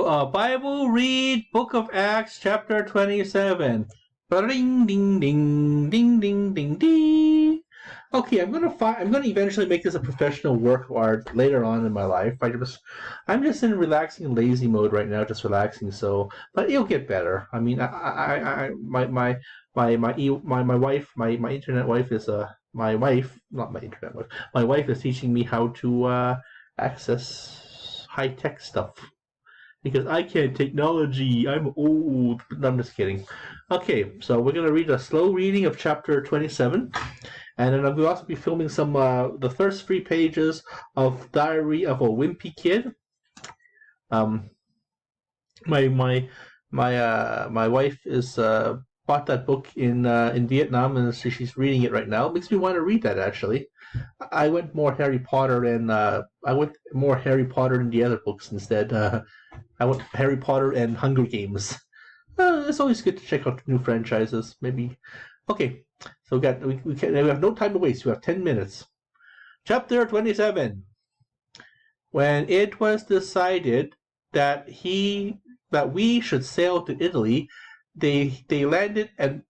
Bible read, Book of Acts, chapter 27. Ding ding ding ding ding ding ding. Okay, I'm gonna eventually make this a professional work of art later on in my life. I'm just in relaxing lazy mode right now, just relaxing. So, but it'll get better. I mean, my wife, my internet wife is my wife, not my internet wife. My wife is teaching me how to access high tech stuff. Because I can't technology, I'm old. No, I'm just kidding. Okay, so we're gonna read a slow reading of chapter 27, and then we'll also be filming some the first 3 pages of Diary of a Wimpy Kid. My wife is bought that book in Vietnam, and so she's reading it right now. It makes me want to read that actually. I went more Harry Potter and the other books instead. I went Harry Potter and Hunger Games. It's always good to check out new franchises. Maybe. Okay, so we have no time to waste. We have 10 minutes. Chapter 27. When it was decided that we should sail to Italy, they landed and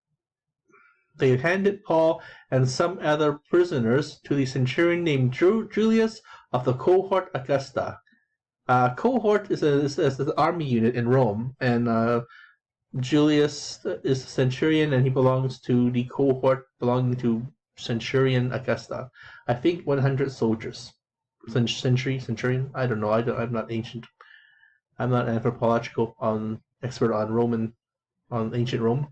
they handed Paul and some other prisoners to the centurion named Julius of the cohort Augusta. Cohort is an army unit in Rome, and Julius is a centurion, and he belongs to the cohort belonging to Centurion Augusta. I think 100 soldiers. Centurion. I don't know. I'm not ancient. I'm not anthropological expert on ancient Rome.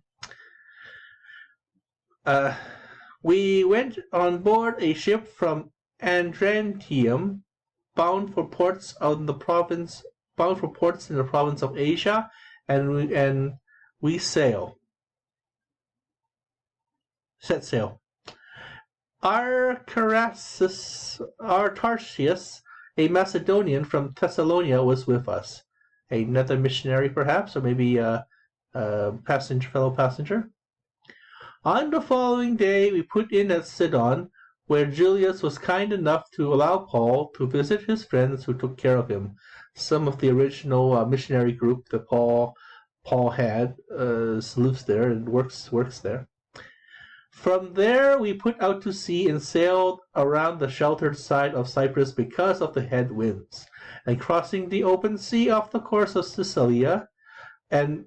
We went on board a ship from Adrantium, bound for ports in the province of Asia, and we set sail. Artarsius, a Macedonian from Thessalonica, was with us. Another missionary, perhaps, or maybe a fellow passenger. On the following day, we put in at Sidon, where Julius was kind enough to allow Paul to visit his friends who took care of him. Some of the original missionary group that Paul had lives there and works there. From there, we put out to sea and sailed around the sheltered side of Cyprus because of the headwinds, and crossing the open sea off the coast of Sicilia and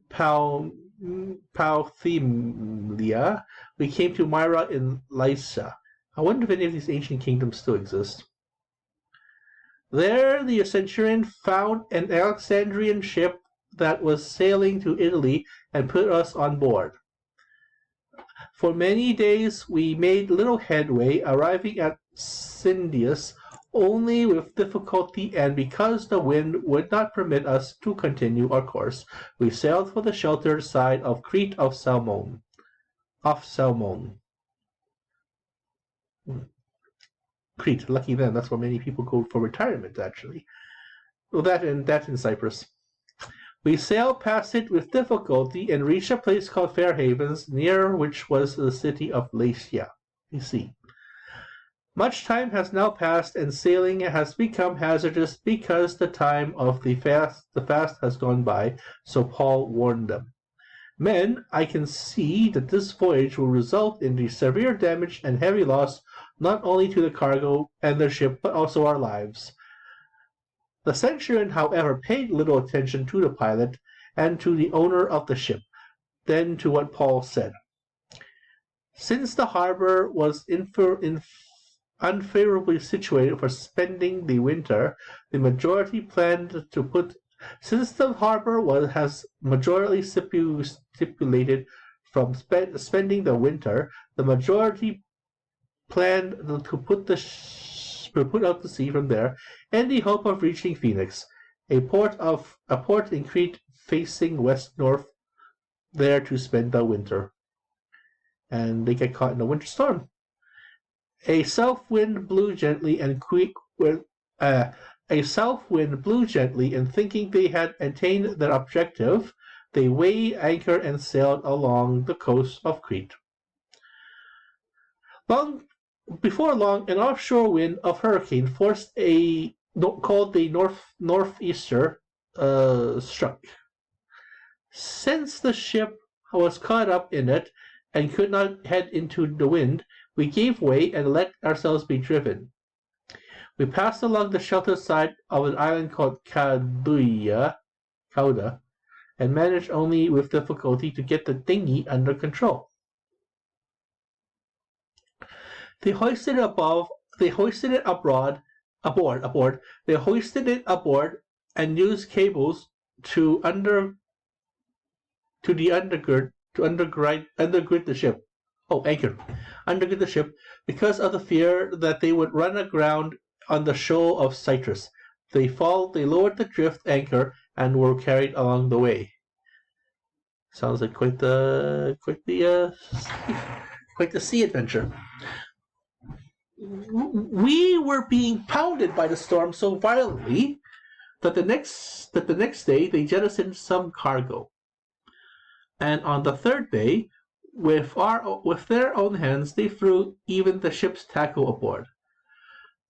Pamphylia, we came to Myra in Lycia. I wonder if any of these ancient kingdoms still exist. There, the centurion found an Alexandrian ship that was sailing to Italy and put us on board. For many days we made little headway, arriving at Cyndius only with difficulty, and because the wind would not permit us to continue our course, we sailed for the sheltered side of Crete of Salmon. Crete, lucky them. That's where many people go for retirement, actually. Well, that in Cyprus. We sailed past it with difficulty and reached a place called Fair Havens, near which was the city of Lycia. You see. Much time has now passed, and sailing has become hazardous because the time of the fast has gone by, so Paul warned them. Men, I can see that this voyage will result in the severe damage and heavy loss not only to the cargo and the ship, but also our lives. The centurion, however, paid little attention to the pilot and to the owner of the ship, than to what Paul said. Since the harbor was unfavorably situated for spending the winter, the majority planned to put. Since the harbor has majority stipulated from spending the winter, the majority planned to put out to sea from there, in the hope of reaching Phoenix, a port in Crete facing west-north, there to spend the winter. And they get caught in a winter storm. A south wind blew gently, and thinking they had attained their objective, they weighed anchor and sailed along the coast of Crete. Before long, an offshore wind of hurricane forced called the northeaster struck. Since the ship was caught up in it and could not head into the wind, we gave way and let ourselves be driven. We passed along the sheltered side of an island called Cauda, and managed only with difficulty to get the dinghy under control. They hoisted it aboard, and used cables to undergird the ship. Undergird the ship because of the fear that they would run aground on the shoal of Cyprus. They lowered the drift anchor and were carried along the way. Sounds like quite the sea adventure. We were being pounded by the storm so violently that the next day they jettisoned some cargo, and on the third day, with their own hands, they threw even the ship's tackle aboard.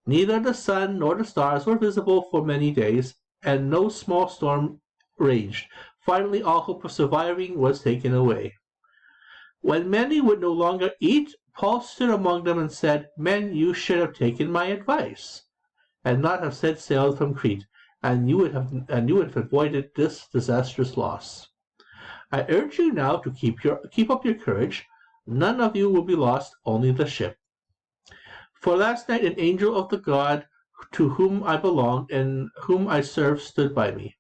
Neither the sun nor the stars were visible for many days, and no small storm raged. Finally, all hope of surviving was taken away. When many would no longer eat, Paul stood among them and said, "Men, you should have taken my advice, and not have set sail from Crete, and you would have avoided this disastrous loss. I urge you now to keep up your courage. None of you will be lost, only the ship. For last night an angel of the God to whom I belong and whom I serve stood by me,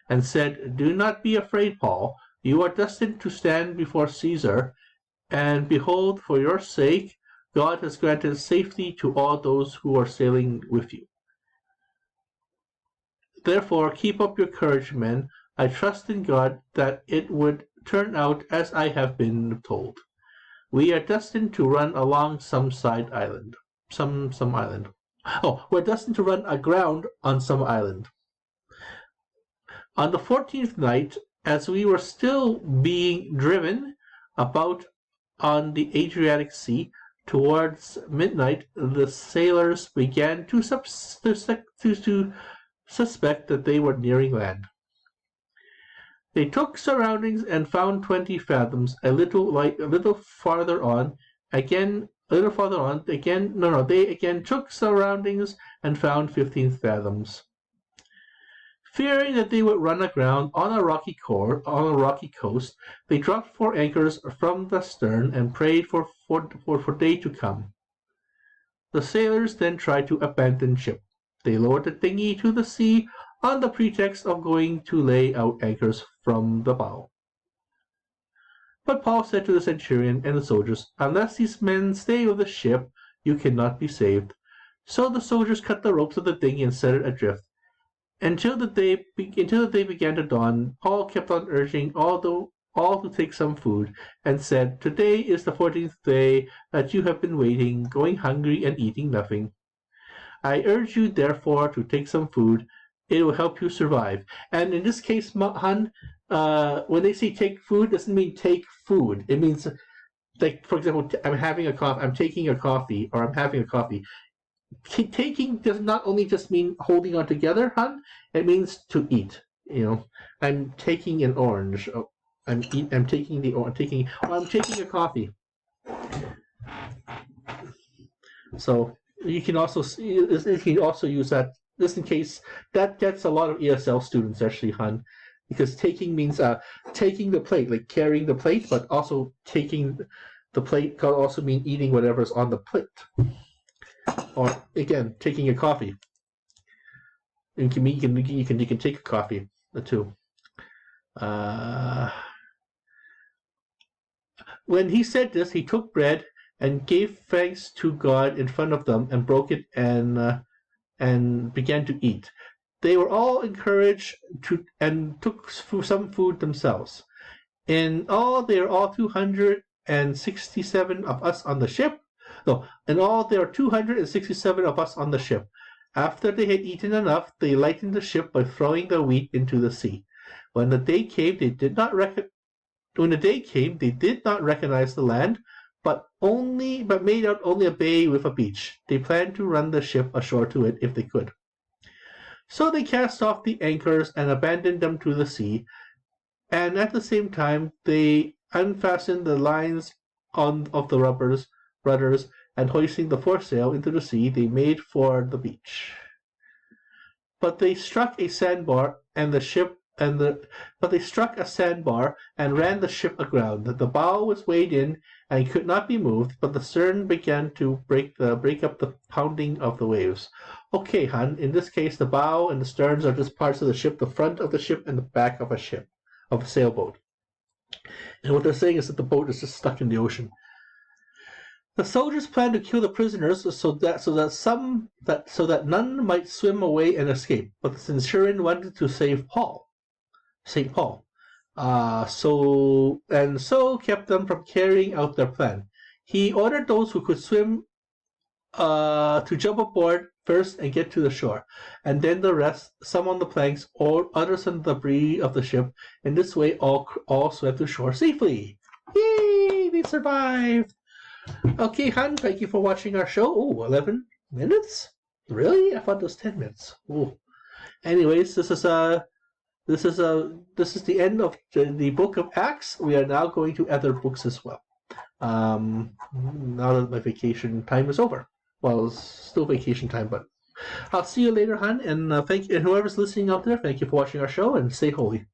and said, 'Do not be afraid, Paul. You are destined to stand before Caesar, and behold, for your sake, God has granted safety to all those who are sailing with you. Therefore, keep up your courage, men. I trust in God that it would turn out as I have been told. We are destined to run along some island. We're destined to run aground on some island.' On the 14th night, as we were still being driven about on the Adriatic Sea, towards midnight, the sailors began to suspect that they were nearing land. They took soundings and found 20 fathoms. They again took soundings and found 15 fathoms. Fearing that they would run aground on a rocky coast, they dropped 4 anchors from the stern and prayed for day to come. The sailors then tried to abandon ship. They lowered the dinghy to the sea on the pretext of going to lay out anchors from the bow. But Paul said to the centurion and the soldiers, 'Unless these men stay with the ship, you cannot be saved.' So the soldiers cut the ropes of the dinghy and set it adrift. Until the day began to dawn, Paul kept on urging all to take some food, and said, 'Today is the 14th day that you have been waiting, going hungry and eating nothing. I urge you, therefore, to take some food. It will help you survive.'" And in this case, Han, when they say take food, it doesn't mean take food. It means, like, for example, I'm taking a coffee, or I'm having a coffee. Taking does not only just mean holding on together, Han. It means to eat. I'm taking an orange. I'm taking a coffee. So you can also use that. Just in case, that gets a lot of ESL students actually, Han, because taking means taking the plate, like carrying the plate, but also taking the plate can also mean eating whatever's on the plate. Or again, taking a coffee. You can take a coffee too. When he said this, he took bread and gave thanks to God in front of them, and broke it and began to eat. They were all encouraged and took some food themselves. In all, there are all 267 of us on the ship. In all, there are 267 of us on the ship. After they had eaten enough, they lightened the ship by throwing the wheat into the sea. When the day came, they did not recognize the land, but made out only a bay with a beach. They planned to run the ship ashore to it if they could. So they cast off the anchors and abandoned them to the sea, and at the same time they unfastened the lines of the rudders, and hoisting the foresail into the sea, they made for the beach. But they struck a sandbar, and the ship but they struck a sandbar and ran the ship aground. The bow was weighed in and could not be moved, but the stern began to break up the pounding of the waves. Okay, hon. In this case, the bow and the sterns are just parts of the ship, the front of the ship and the back of a sailboat. And what they're saying is that the boat is just stuck in the ocean. The soldiers planned to kill the prisoners so that none might swim away and escape. But the centurion wanted to save St. Paul. So kept them from carrying out their plan. He ordered those who could swim to jump aboard first and get to the shore, and then the rest, some on the planks, or others on the debris of the ship. In this way, all swam to shore safely. Yay! They survived. Okay, Han, thank you for watching our show. Oh, 11 minutes? Really? I thought it was 10 minutes. Oh. Anyways, this is the end of the book of Acts. We are now going to other books as well. Now that my vacation time is over. Well, it's still vacation time, but I'll see you later, Han. And thank you, and whoever's listening out there, thank you for watching our show, and stay holy.